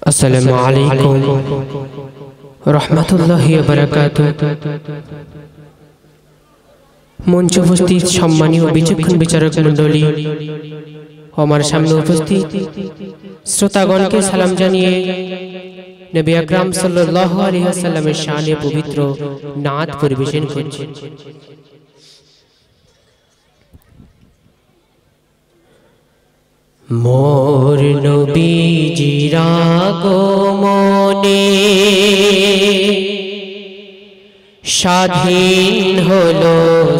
আসসালামু আলাইকুম রহমতুল্লাহি ওয়া বারাকাতুহু। মঞ্চ উপস্থিত সম্মানীয় বিচক্ষণ বিচারক মণ্ডলী, আমার সামনে উপস্থিত শ্রোতাগণকে সালাম জানিয়ে নবী আকরাম সাল্লাল্লাহু আলাইহি ওয়াসাল্লামের শানে পবিত্র নাত পরিবেশন করছি। মোর নবীজির আগমনে স্বাধীন হলো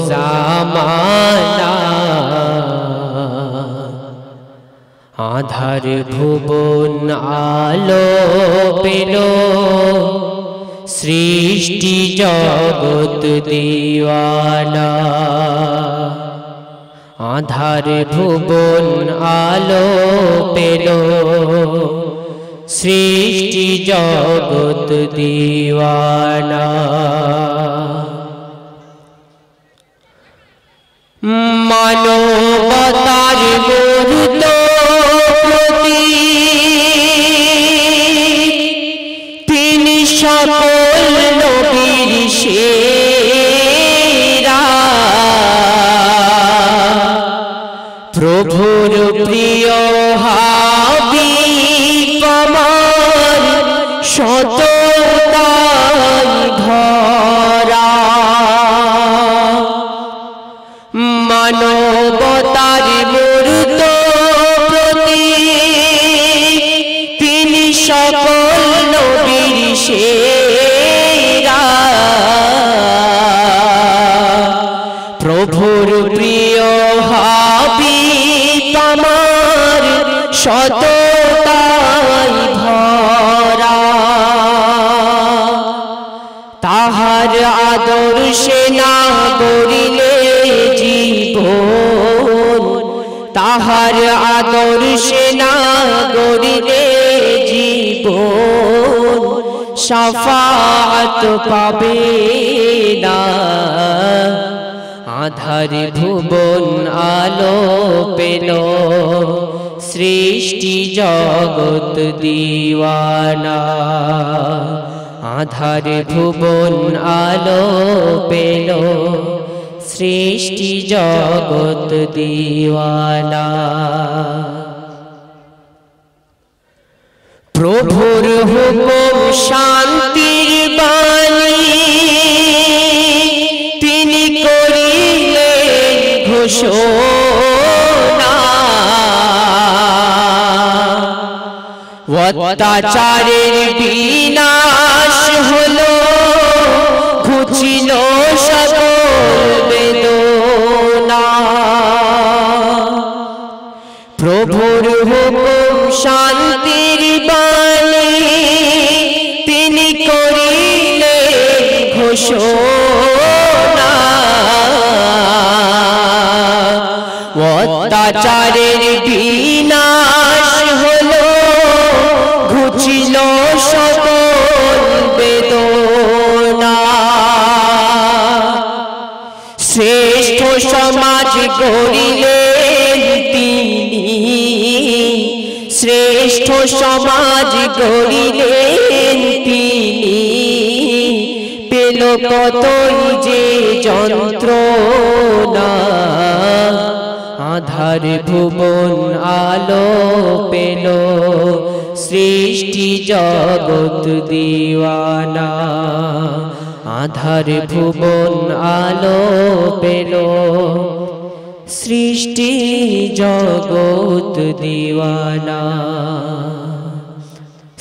জামানা, আধার ভুবন আলো পেল, সৃষ্টি জগৎ দিওয়ানা। আধার ভুবন আলো পেল, সৃষ্টি জগৎ দিওয়ানা। মানবতার মূর্ত প্রতি তিনি সকল নবীর সেরা, প্রভুর প্রিয় হাবিব আমার সততায় ভরা। মানবতার মূর্ত প্রতি তিনি সকল নবীর সেরা, প্রভুর প্রিয় হাবিব আমার সততায় ভরা। তাহার আদর্শে না গড়িলে জীবন, তাহার আদর্শে না গড়িলে জীবন, শাফাত পাবে না। আধার ভুবন আলো পেল, সৃষ্টি জগৎ দিওয়ানা। আধার ভুবন আলো পেল, সৃষ্টি জগৎ দিওয়ানা। প্রভুর হুকুম শান্তির বাণী তিনি করিলেন ঘোষণা। অত্যাচারের বিনাশ হলো, ঘুচিল সকল বেদনা। প্রভুর হুকুম শান্তির বাণী তিনি করিলেন ঘোষণা। অত্যাচারের বিনাশ হলো, ঘুচিল সকল বেদনা। শ্রেষ্ঠ সমাজ গড়িলেন তিনি, শ্রেষ্ঠ সমাজ গড়িলেন তিনি, পেল কতই যে যন্ত্রণা। আধার ভুবন আলো পেল, সৃষ্টি জগৎ দিওয়ানা। আধার ভুবন আলো পেল, সৃষ্টি জগৎ দিওয়ানা।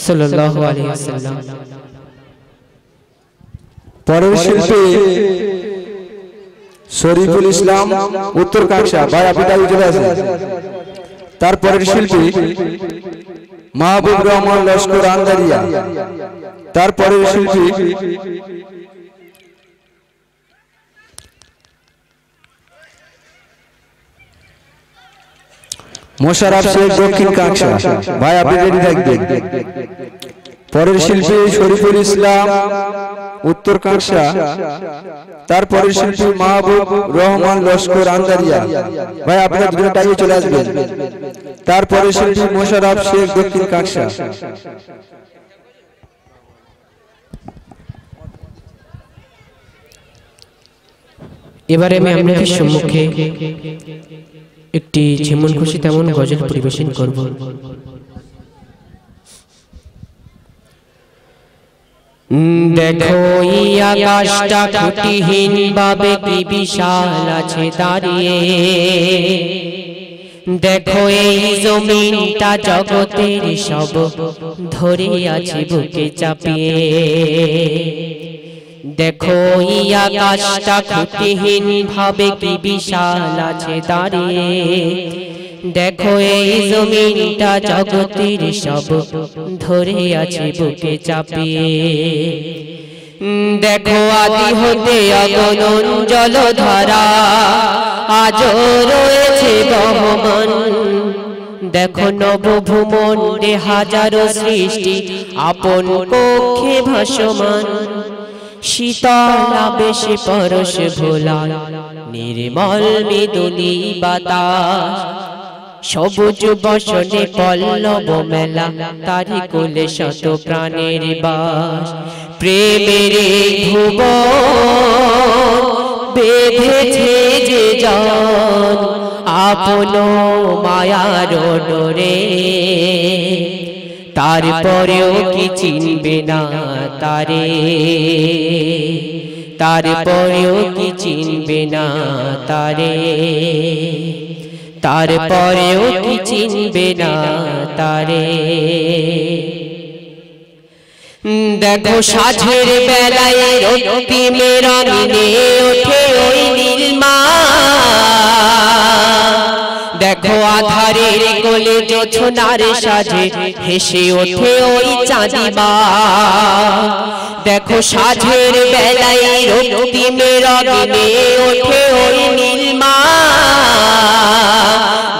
সাল্লাল্লাহু আলাইহি ওয়াসাল্লাম। পরের শিল্পী শরীফুল ইসলাম উত্তর কাকসা ভাই, আপনি তাই চলে আসেন। তারপরের শিল্পী মাহবুব রহমান লস্কর আন্দারিয়া। তারপরের শিল্পী মোশাররফ শেখ দক্ষিণ কাকসা ভাই, আপনি রেডি থাকবেন। পরের শিল্পী শরীফুল ইসলাম উত্তর কাকসা। তারপরের শিল্পী মাহবুব রহমান লস্কর আন্দারিয়া ভাই, আপনারা দুটো টাইমে চলে আসবেন। তারপরে শিল্পী মোশাররফ শেখ দক্ষিণ কাকসা। এবারে আমি আপনাদের সম্মুখে একটি যেমন খুশি তেমন গজল পরিবেশন করব। দেখো এই আকাশটা খুঁটিহীন ভাবে কি বিশাল আছে দাঁড়িয়ে, দেখো এই জমিনটা জগতের সব ধরে আছে বুকে চাপিয়ে, দেখো এই আকাশটা খুঁটিহীন ভাবে কি বিশাল আছে দাঁড়িয়ে, দেখো এই জমিনটা জগতের সব ধরে আছে বুকে চাপিয়ে, দেখো আদি হতে অগণন জলধারা আজও রয়েছে বহমান, দেখো নবভূমণ্ডে হাজারো সৃষ্টি আপন কক্ষে ভাসমান, শীতল আবেশে পরশ ভোলা নির্মল মৃদুলি বাতাস, সবুজ বসনে পল্লব মেলা তারি কোলে শত প্রাণের বাস, প্রেমের ভুবন বেঁধেছে যে জন আপন মায়ার ডোরে, তারপরেও কি চিনবে না তারে, তারপরেও কি চিনবে না তারে, তারপরেও কি চিনবে না তারে। দেখো সাঝের বেলায় রক্তিমের রঙিনে ওঠে ওই নীলমা, দেখো আধারের কোলে জোছনার সাজে হেসে ওঠে ওই চাঁদিমা, দেখো সাঝের বেলায় রক্তিমের রঙিনে ওঠে ওই নীলমা,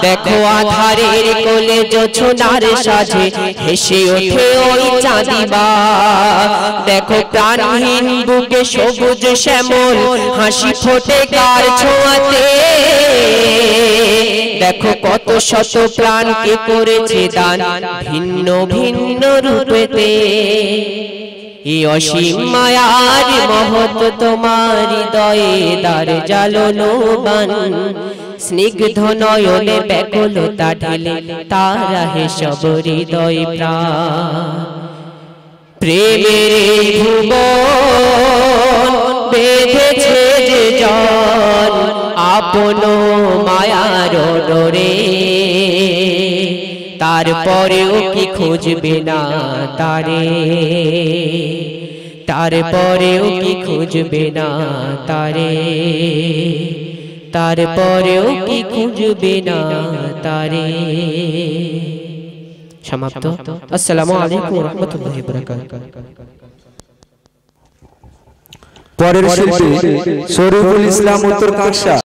দেখো আধারের কোলে জোছনার সাজে হেসে ওঠে ওই চাঁদিমা, দেখো প্রাণহীন বুকে সবুজ শ্যামল হাসি ফোটে কার ছোঁয়াতে, দেখো কত শত প্রাণকে করেছে দান ভিন্ন ভিন্ন রূপেতে, এই অসীম মায়ার মহৎ তোমার হৃদয়ে দ্বার জ্বালানো বান, স্নিগ্ধ নয়নে ব্যাকুলতা ঢেলে তারা হে সব হৃদয় প্রাণ, প্রেমের ভুবন বেঁধেছে যে জন আপন মায়ার ডোরে, তারপরেও কি খুঁজবে না তারে, তারপরেও কি খুঁজবে না তারে, তারপরেও কি খুঁজবে না তারে। সমাপ্ত। আসসালামু আলাইকুম ওয়া রাহমাতুল্লাহি ওয়া বারাকাতুহু। পরের শিল্পী শরীফুল ইসলাম উত্তর কাকসা।